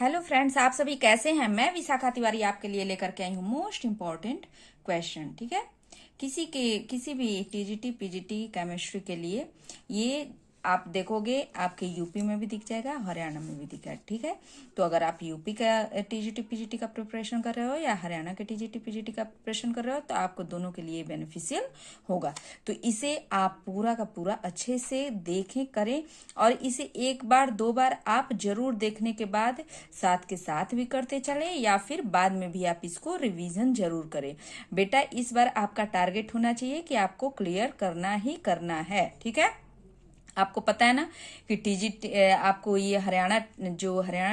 Hello friends, आप सभी कैसे हैं। मैं विशाखा तिवारी आपके लिए लेकर के आई हूँ मोस्ट इम्पॉर्टेंट क्वेश्चन। ठीक है, किसी भी टीजीटी पीजीटी केमिस्ट्री के लिए ये आप देखोगे आपके यूपी में भी दिख जाएगा, हरियाणा में भी दिखेगा। ठीक है, तो अगर आप यूपी का टीजीटी पीजीटी का प्रिपरेशन कर रहे हो या हरियाणा के टीजीटी पीजीटी का प्रिपरेशन कर रहे हो तो आपको दोनों के लिए बेनिफिशियल होगा। तो इसे आप पूरा का पूरा अच्छे से देखें, करें, और इसे एक बार दो बार आप जरूर देखने के बाद साथ के साथ भी करते चले या फिर बाद में भी आप इसको रिवीजन जरूर करें। बेटा इस बार आपका टारगेट होना चाहिए कि आपको क्लियर करना ही करना है। ठीक है, आपको पता है ना कि टीजीटी आपको ये हरियाणा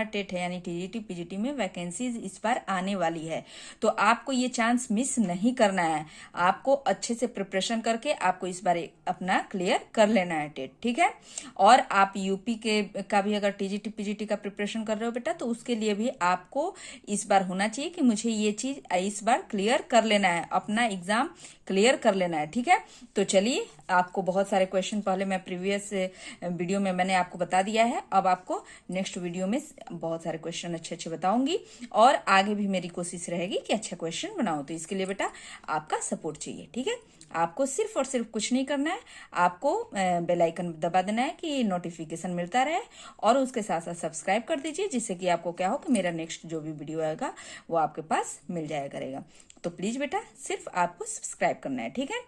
टेट है यानी टीजीटी पीजीटी में वैकेंसीज इस बार आने वाली है। तो आपको ये चांस मिस नहीं करना है। आपको अच्छे से प्रिपरेशन करके आपको इस बार अपना क्लियर कर लेना है टेट। ठीक है, और आप यूपी के का भी अगर टीजीटी पीजीटी का प्रिपरेशन कर रहे हो बेटा तो उसके लिए भी आपको इस बार होना चाहिए कि मुझे ये चीज इस बार क्लियर कर लेना है, अपना एग्जाम क्लियर कर लेना है। ठीक है, तो चलिए, आपको बहुत सारे क्वेश्चन पहले मैं प्रीवियस वीडियो में मैंने आपको बता दिया है। अब आपको नेक्स्ट वीडियो में बहुत सारे क्वेश्चन अच्छे अच्छे बताऊंगी और आगे भी मेरी कोशिश रहेगी कि अच्छा क्वेश्चन बनाओ। तो इसके लिए बेटा आपका सपोर्ट चाहिए। ठीक है, आपको सिर्फ और सिर्फ कुछ नहीं करना है, आपको बेल आइकन दबा देना है कि नोटिफिकेशन मिलता रहे, और उसके साथ साथ सब्सक्राइब कर दीजिए जिससे कि आपको क्या हो कि मेरा नेक्स्ट जो भी वीडियो आएगा वो आपके पास मिल जाया करेगा। तो प्लीज बेटा सिर्फ आपको सब्सक्राइब करना है। ठीक है,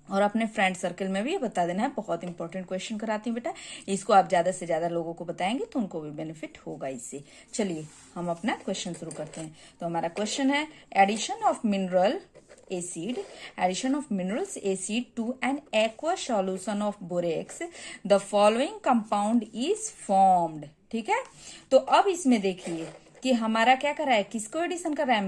और अपने फ्रेंड सर्कल में भी ये बता देना है। बहुत इंपॉर्टेंट क्वेश्चन कराती हूँ बेटा, इसको आप ज्यादा से ज्यादा लोगों को बताएंगे तो उनको भी बेनिफिट होगा इससे। चलिए हम अपना क्वेश्चन शुरू करते हैं। तो हमारा क्वेश्चन है addition of minerals acid to an aqua solution of borax, the following compound is formed. ठीक है, तो अब इसमें देखिए कि हमारा क्या कर रहा है, किसको एडिशन कर रहा है,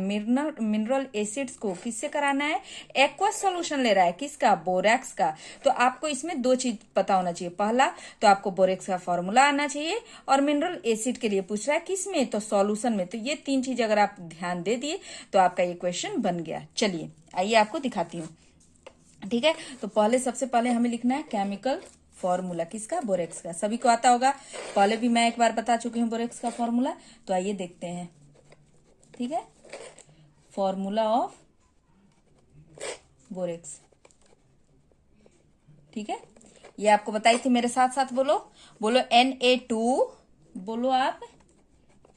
मिनरल एसिड्स को किससे कराना है, एक्वस सॉल्यूशन ले रहा है, किसका, बोरेक्स का। तो आपको इसमें दो चीज पता होना चाहिए। पहला तो आपको बोरेक्स का फॉर्मूला आना चाहिए, और मिनरल एसिड के लिए पूछ रहा है किसमें, तो सॉल्यूशन में। तो ये तीन चीज अगर आप ध्यान दे दिए तो आपका ये क्वेश्चन बन गया। चलिए आइए आपको दिखाती हूँ। ठीक है, तो सबसे पहले हमें लिखना है केमिकल फॉर्मूला, किसका, बोरेक्स का। सभी को आता होगा, पहले भी मैं एक बार बता चुकी हूँ बोरेक्स का फॉर्मूला। तो आइए देखते हैं। ठीक है, फॉर्मूला ऑफ बोरेक्स। ठीक है, ये आपको बताई थी, मेरे साथ साथ बोलो, बोलो Na2, बोलो आप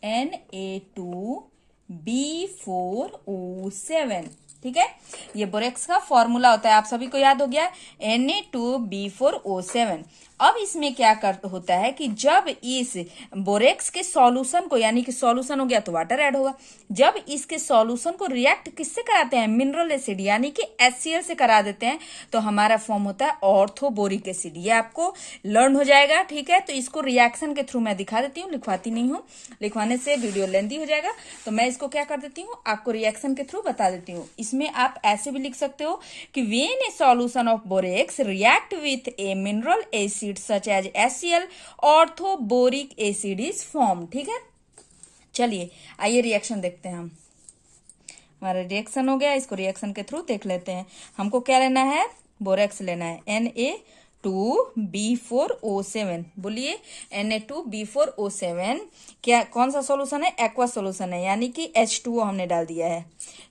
Na2B4O7। ठीक है, ये बोरेक्स का फॉर्मूला होता है, आप सभी को याद हो गया, Na2B4O7। अब इसमें क्या होता है कि जब इस बोरेक्स के सॉल्यूशन को, यानी कि सॉल्यूशन हो गया तो वाटर ऐड होगा, जब इसके सॉल्यूशन को रिएक्ट किससे कराते हैं, मिनरल एसिड यानी कि HCl से करा देते हैं, तो हमारा फॉर्म होता है ऑर्थोबोरिक एसिड। ये आपको लर्न हो जाएगा। ठीक है, तो इसको रिएक्शन के थ्रू मैं दिखा देती हूँ, लिखवाती नहीं हूँ, लिखवाने से वीडियो लेंथी हो जाएगा। तो मैं इसको क्या कर देती हूँ, आपको रिएक्शन के थ्रू बता देती हूँ। इसमें आप ऐसे भी लिख सकते हो कि when A solution of borax react with a mineral acid such as HCl, orthoboric acid is form. ठीक है, चलिए आइए रिएक्शन देखते हैं हम। हमारा रिएक्शन हो गया, इसको रिएक्शन के थ्रू देख लेते हैं। हमको क्या लेना है, बोरेक्स लेना है, Na2B4O7। बोलिए Na2B4O7 क्या, कौन सा सॉल्यूशन है, एक्वा सॉल्यूशन है, यानी कि H2O हमने डाल दिया है।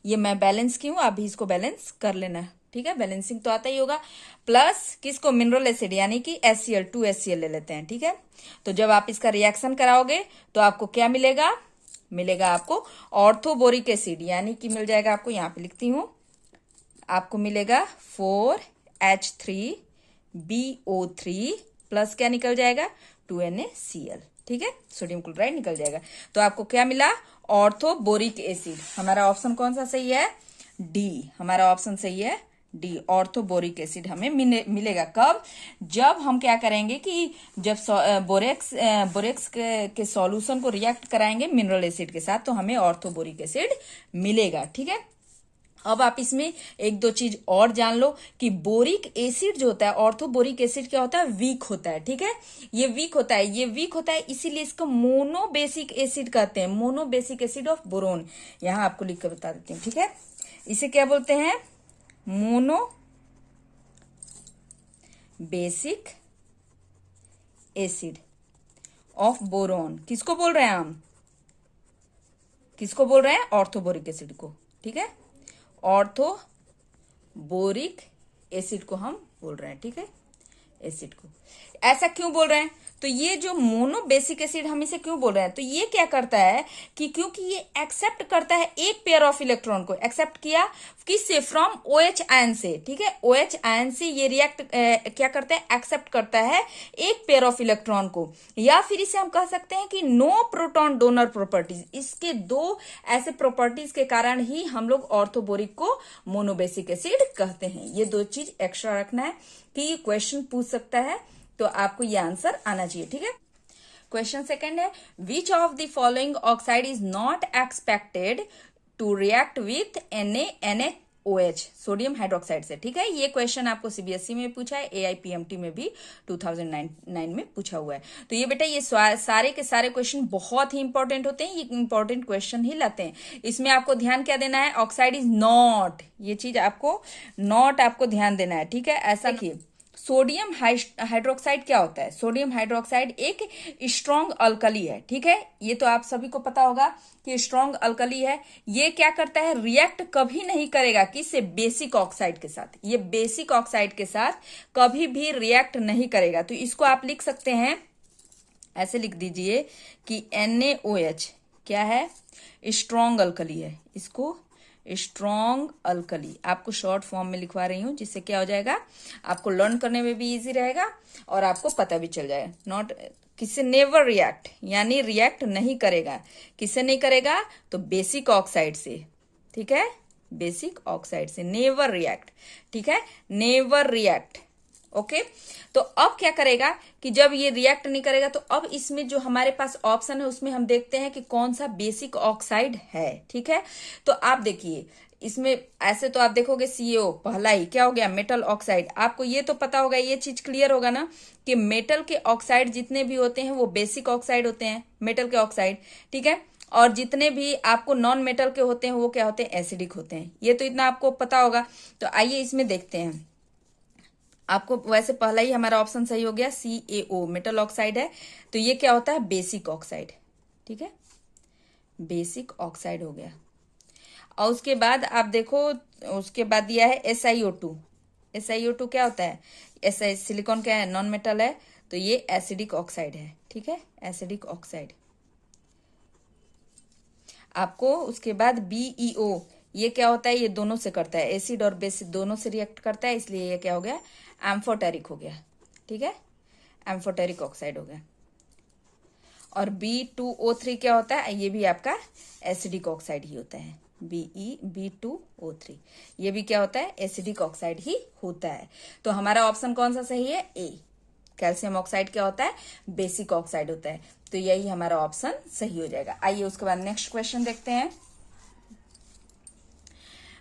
ये मैं बैलेंस की हूँ, आप भी इसको बैलेंस कर लेना। ठीक है, बैलेंसिंग तो आता ही होगा। प्लस किसको, मिनरल एसिड यानी कि HCl, 2HCl ले लेते हैं। ठीक है, तो जब आप इसका रिएक्शन कराओगे तो आपको क्या मिलेगा, मिलेगा आपको ऑर्थोबोरिक एसिड, यानी कि मिल जाएगा आपको, यहाँ पे लिखती हूँ, आपको मिलेगा 4H3BO3 प्लस क्या निकल जाएगा, 2NaCl। ठीक है, सोडियम क्लोराइड निकल जाएगा। तो आपको क्या मिला, ऑर्थोबोरिक एसिड। हमारा ऑप्शन कौन सा सही है, डी। हमारा ऑप्शन सही है डी, ऑर्थोबोरिक एसिड हमें मिलेगा। कब, जब हम क्या करेंगे कि जब बोरेक्स के सॉल्यूशन को रिएक्ट कराएंगे मिनरल एसिड के साथ तो हमें ऑर्थोबोरिक एसिड मिलेगा। ठीक है, अब आप इसमें एक दो चीज और जान लो कि बोरिक एसिड जो होता है, ऑर्थोबोरिक एसिड क्या होता है, वीक होता है। ठीक है, ये वीक होता है, इसीलिए इसको मोनोबेसिक एसिड कहते हैं, मोनोबेसिक एसिड ऑफ बोरोन। यहां आपको लिख कर बता देती हूँ। ठीक है, इसे क्या बोलते हैं, mono basic acid of boron. किसको बोल रहे हैं हम, किसको बोल रहे हैं? ऑर्थोबोरिक एसिड को, ठीक है, ऑर्थोबोरिक एसिड को हम बोल रहे हैं, ठीक है, एसिड को। ऐसा क्यों बोल रहे हैं? तो ये जो मोनो बेसिक एसिड हम इसे क्यों बोल रहे हैं? तो ये क्या करता है कि क्योंकि ये एक्सेप्ट करता है एक पेयर ऑफ इलेक्ट्रॉन को, एक्सेप्ट किया किससे? फ्रॉम OH आयन से, ठीक है, OH आयन से ये रिएक्ट क्या करता है? एक्सेप्ट करता है एक पेयर ऑफ इलेक्ट्रॉन को, या फिर इसे हम कह सकते हैं कि नो प्रोटॉन डोनर प्रॉपर्टीज। इसके दो ऐसे प्रॉपर्टीज के कारण ही हम लोग ऑर्थोबोरिक को मोनोबेसिक एसिड कहते हैं। ये दो चीज एक्स्ट्रा रखना है कि ये क्वेश्चन पूछ सकता है, तो आपको ये आंसर आना चाहिए, ठीक है। क्वेश्चन सेकंड है, which of the following oxide is not expected to react with NaOH, sodium hydroxide से, ठीक है। ये क्वेश्चन आपको CBSE में पूछा है, AIPMT में भी 2009 में पूछा हुआ है। तो ये बेटा ये सारे के सारे क्वेश्चन बहुत ही इंपॉर्टेंट होते हैं, ये इंपॉर्टेंट क्वेश्चन ही लाते हैं। इसमें आपको ध्यान क्या देना है? ऑक्साइड इज नॉट, ये चीज आपको नॉट आपको ध्यान देना है, ठीक है। ऐसा देखिए, सोडियम हाइड्रोक्साइड क्या होता है? सोडियम हाइड्रोक्साइड एक स्ट्रॉन्ग अल्कली है, ठीक है, ये तो आप सभी को पता होगा कि स्ट्रॉन्ग अल्कली है। ये क्या करता है? रिएक्ट कभी नहीं करेगा किससे? बेसिक ऑक्साइड के साथ। ये बेसिक ऑक्साइड के साथ कभी भी रिएक्ट नहीं करेगा। तो इसको आप लिख सकते हैं, ऐसे लिख दीजिए कि NaOH क्या है? स्ट्रॉन्ग अल्कली है, इसको स्ट्रॉन्ग अल्कली आपको शॉर्ट फॉर्म में लिखवा रही हूं, जिससे क्या हो जाएगा, आपको लर्न करने में भी इजी रहेगा और आपको पता भी चल जाएगा। नॉट किससे? नेवर रिएक्ट, यानी रिएक्ट नहीं करेगा। किससे नहीं करेगा? तो बेसिक ऑक्साइड से, ठीक है, बेसिक ऑक्साइड से नेवर रिएक्ट, ठीक है, नेवर रिएक्ट। ओके, तो अब क्या करेगा कि जब ये रिएक्ट नहीं करेगा, तो अब इसमें जो हमारे पास ऑप्शन है उसमें हम देखते हैं कि कौन सा बेसिक ऑक्साइड है, ठीक है। तो आप देखिए इसमें ऐसे तो आप देखोगे CO पहला ही क्या हो गया? Metal oxide. आपको ये तो पता होगा, ये चीज क्लियर होगा ना कि मेटल के ऑक्साइड जितने भी होते हैं वो बेसिक ऑक्साइड होते हैं, मेटल के ऑक्साइड, ठीक है। और जितने भी आपको नॉन मेटल के होते हैं वो क्या होते हैं? एसिडिक होते हैं। ये तो इतना आपको पता होगा। तो आइए इसमें देखते हैं। आपको वैसे पहला ही हमारा ऑप्शन सही हो गया, CaO मेटल ऑक्साइड है। तो ये क्या होता है? बेसिक ऑक्साइड, ठीक है, बेसिक ऑक्साइड हो गया। और उसके बाद आप देखो, उसके बाद दिया है SiO2। SiO2 क्या होता है? सिलिकॉन क्या है? नॉन मेटल है, तो ये एसिडिक ऑक्साइड है, ठीक है, एसिडिक ऑक्साइड। आपको उसके बाद BeO, ये क्या होता है? ये दोनों से करता है, एसिड और बेस दोनों से रिएक्ट करता है, इसलिए ये क्या हो गया? एम्फोटेरिक हो गया, ठीक है, एम्फोटेरिक ऑक्साइड हो गया। और B2O3 क्या होता है? ये भी आपका एसिडिक ऑक्साइड ही होता है, B2O3, ये भी क्या होता है? एसिडिक ऑक्साइड ही होता है। तो हमारा ऑप्शन कौन सा सही है? A, कैल्शियम ऑक्साइड क्या होता है? बेसिक ऑक्साइड होता है। तो यही हमारा ऑप्शन सही हो जाएगा। आइए उसके बाद नेक्स्ट क्वेश्चन देखते हैं।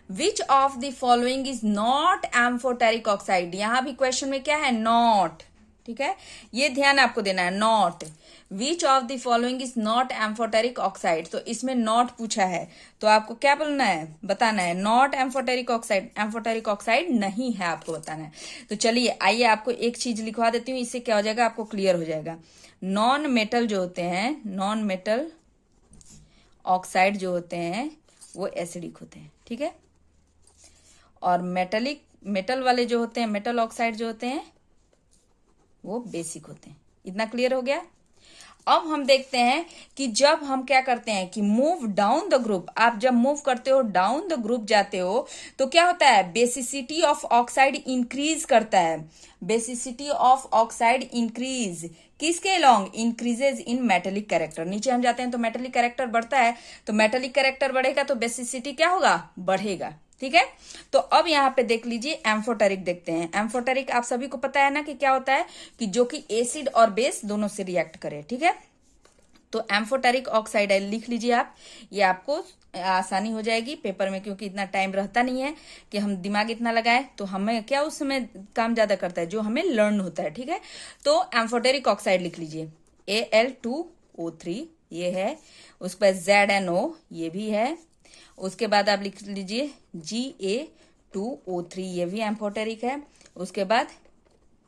विच of the following is not amphoteric oxide? यहां भी क्वेश्चन में क्या है? नॉट, ठीक है, ये ध्यान आपको देना है, not. Which of the following is not amphoteric oxide, तो इसमें नॉट पूछा है, तो आपको क्या बोलना है? बताना है not amphoteric oxide, amphoteric oxide नहीं है, आपको बताना है। तो चलिए आइए आपको एक चीज लिखवा देती हूँ, इससे क्या हो जाएगा? आपको क्लियर हो जाएगा। नॉन मेटल जो होते हैं, नॉन मेटल ऑक्साइड जो होते हैं वो एसिडिक होते हैं, ठीक है, और मेटल वाले जो होते हैं, मेटल ऑक्साइड जो होते हैं वो बेसिक होते हैं। इतना क्लियर हो गया। अब हम देखते हैं कि जब हम क्या करते हैं कि मूव डाउन द ग्रुप, आप जब मूव करते हो, डाउन द ग्रुप जाते हो, तो क्या होता है? बेसिसिटी ऑफ ऑक्साइड इंक्रीज करता है। बेसिसिटी ऑफ ऑक्साइड इंक्रीज किसके अलोंग? इंक्रीजेज इन मेटेलिक कैरेक्टर। नीचे हम जाते हैं तो मेटेलिक कैरेक्टर बढ़ता है, तो मेटेलिक कैरेक्टर बढ़ेगा तो बेसिसिटी क्या होगा? बढ़ेगा, ठीक है। तो अब यहाँ पे देख लीजिए, एम्फोटेरिक देखते हैं। एम्फोटेरिक आप सभी को पता है ना कि क्या होता है? कि जो कि एसिड और बेस दोनों से रिएक्ट करे, ठीक है। तो एम्फोटेरिक ऑक्साइड है, लिख लीजिए आप, ये आपको आसानी हो जाएगी पेपर में, क्योंकि इतना टाइम रहता नहीं है कि हम दिमाग इतना लगाए, तो हमें क्या उस समय काम ज्यादा करता है जो हमें लर्न होता है, ठीक है। तो एम्फोटेरिक ऑक्साइड लिख लीजिए, Al2O3 ये है, उस पर ZnO ये भी है, उसके बाद आप लिख लीजिए Ga2O3 ये भी एम्फोटेरिक है, उसके बाद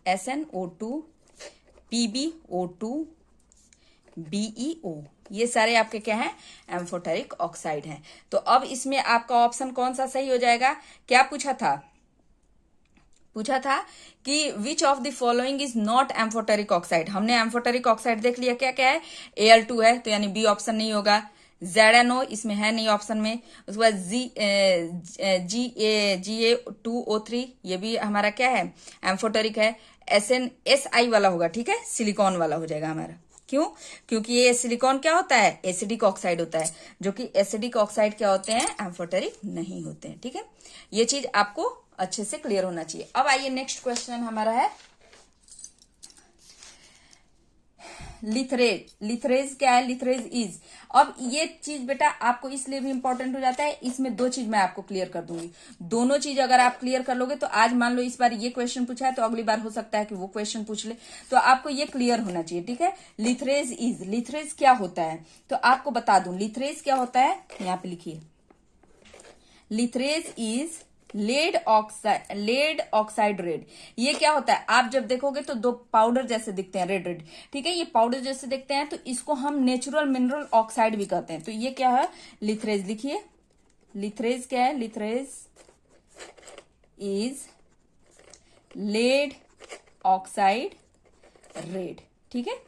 SnO2, PbO2, BeO ये सारे आपके क्या हैं, एम्फोटेरिक ऑक्साइड हैं। तो अब इसमें आपका ऑप्शन कौन सा सही हो जाएगा, क्या पूछा था कि विच of the following is not amphoteric oxide. हमने एम्फोटेरिक ऑक्साइड देख लिया, क्या क्या है, Al2 है, तो यानी बी ऑप्शन नहीं होगा। ZNO इसमें है नहीं ऑप्शन में। उसके बाद Ga2O3 ये भी हमारा क्या है, एम्फोटेरिक है। SI वाला होगा, ठीक है, सिलिकॉन वाला हो जाएगा हमारा। क्यों, क्योंकि ये सिलिकॉन क्या होता है, एसिडिक ऑक्साइड होता है, जो कि एसिडिक ऑक्साइड क्या होते हैं, एम्फोटेरिक नहीं होते हैं। ठीक है, ये चीज आपको अच्छे से क्लियर होना चाहिए। अब आइए नेक्स्ट क्वेश्चन हमारा है लिथरेज। लिथरेज क्या है, लिथरेज इज। अब ये चीज बेटा आपको इसलिए भी इंपॉर्टेंट हो जाता है, इसमें दो चीज मैं आपको क्लियर कर दूंगी। दोनों चीज अगर आप क्लियर कर लोगे तो आज मान लो इस बार ये क्वेश्चन पूछा है तो अगली बार हो सकता है कि वो क्वेश्चन पूछ ले, तो आपको ये क्लियर होना चाहिए। ठीक है, लिथरेज इज, लिथरेज क्या होता है तो आपको बता दूं लिथरेज क्या होता है, यहाँ पे लिखिए, लिथरेज इज लेड ऑक्साइड रेड। ये क्या होता है, आप जब देखोगे तो दो पाउडर जैसे दिखते हैं, रेड रेड, ठीक है, ये पाउडर जैसे दिखते हैं, तो इसको हम नेचुरल मिनरल ऑक्साइड भी कहते हैं। तो ये क्या है, लिथरेज। लिखिए, लिथरेज क्या है, लिथरेज इज लेड ऑक्साइड रेड। ठीक है,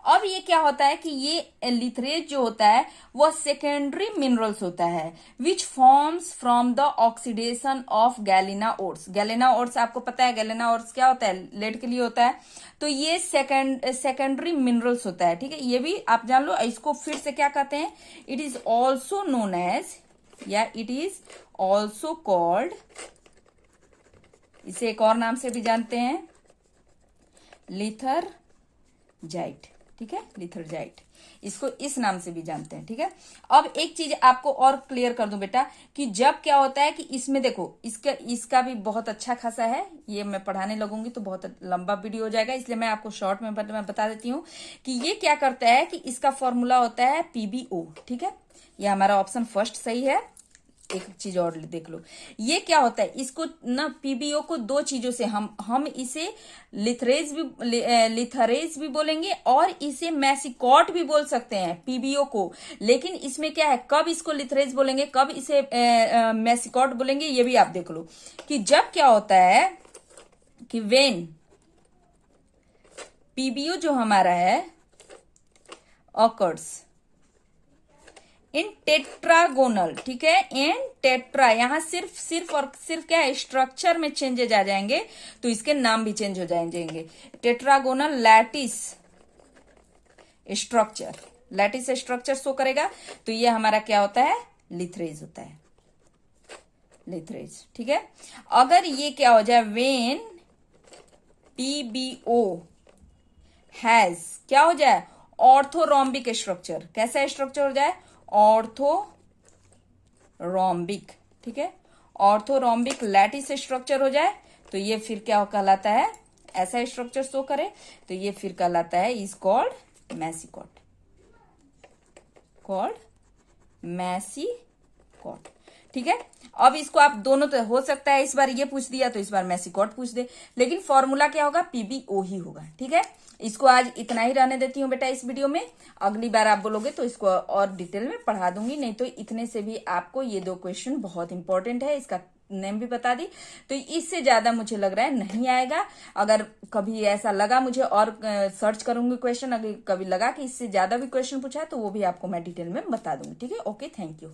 अब ये क्या होता है कि ये लिथरेज जो होता है वो सेकेंडरी मिनरल्स होता है which forms from the oxidation of Galina ores. Galina ores आपको पता है, गैलिना ओर्स क्या होता है, लेड के लिए होता है, तो ये सेकेंडरी मिनरल्स होता है। ठीक है, ये भी आप जान लो। इसको फिर से क्या कहते हैं, it is also known as, या इट इज ऑल्सो कॉल्ड, इसे एक और नाम से भी जानते हैं, लिथरजाइट। ठीक है, लिथरजाइट, इसको इस नाम से भी जानते हैं। ठीक है, अब एक चीज आपको और क्लियर कर दूं बेटा कि जब क्या होता है कि इसमें देखो, इसका भी बहुत अच्छा खासा है, ये मैं पढ़ाने लगूंगी तो बहुत लंबा वीडियो हो जाएगा, इसलिए मैं आपको शॉर्ट में मैं बता देती हूँ कि ये क्या करता है कि इसका फॉर्मूला होता है PbO। ठीक है, ये हमारा ऑप्शन फर्स्ट सही है। एक चीज और देख लो, ये क्या होता है, इसको ना PbO को दो चीजों से हम इसे लिथरेज भी बोलेंगे और इसे मैसिकॉट भी बोल सकते हैं PbO को। लेकिन इसमें क्या है, कब इसको लिथरेज बोलेंगे, कब इसे मैसिकॉट बोलेंगे, ये भी आप देख लो कि जब क्या होता है कि वेन PbO जो हमारा है ऑकर्स इन टेट्रागोनल। ठीक है, इन टेट्रा, यहां सिर्फ और सिर्फ क्या है, स्ट्रक्चर में चेंजेज आ जाएंगे तो इसके नाम भी चेंज हो जाएंगे। Tetragonal lattice structure, lattice structure show करेगा, तो ये हमारा क्या होता है, लिथरेज होता है, लिथरेज। ठीक है, अगर ये क्या हो जाए, वेन PbO हैज, क्या हो जाए, ऑर्थोरोम्बिक स्ट्रक्चर। कैसा स्ट्रक्चर हो जाए, ऑर्थोरोम्बिक। ठीक है, ऑर्थोरोम्बिक लैटिस स्ट्रक्चर हो जाए तो ये फिर क्या कहलाता है, ऐसा स्ट्रक्चर शो करे तो ये फिर कहलाता है, इज कॉल्ड मैसिकॉट, कॉल्ड मैसिकॉट। ठीक है, अब इसको आप दोनों तो हो सकता है इस बार ये पूछ दिया तो इस बार मैसिकॉट पूछ दे, लेकिन फॉर्मूला क्या होगा, PbO ही होगा। ठीक है, इसको आज इतना ही रहने देती हूँ बेटा इस वीडियो में, अगली बार आप बोलोगे तो इसको और डिटेल में पढ़ा दूंगी, नहीं तो इतने से भी आपको ये दो क्वेश्चन बहुत इंपॉर्टेंट है, इसका नेम भी बता दी, तो इससे ज्यादा मुझे लग रहा है नहीं आएगा। अगर कभी ऐसा लगा मुझे और सर्च करूंगी क्वेश्चन, अगर कभी लगा कि इससे ज्यादा भी क्वेश्चन पूछा है तो वो भी आपको मैं डिटेल में बता दूंगी। ठीक है, ओके, थैंक यू।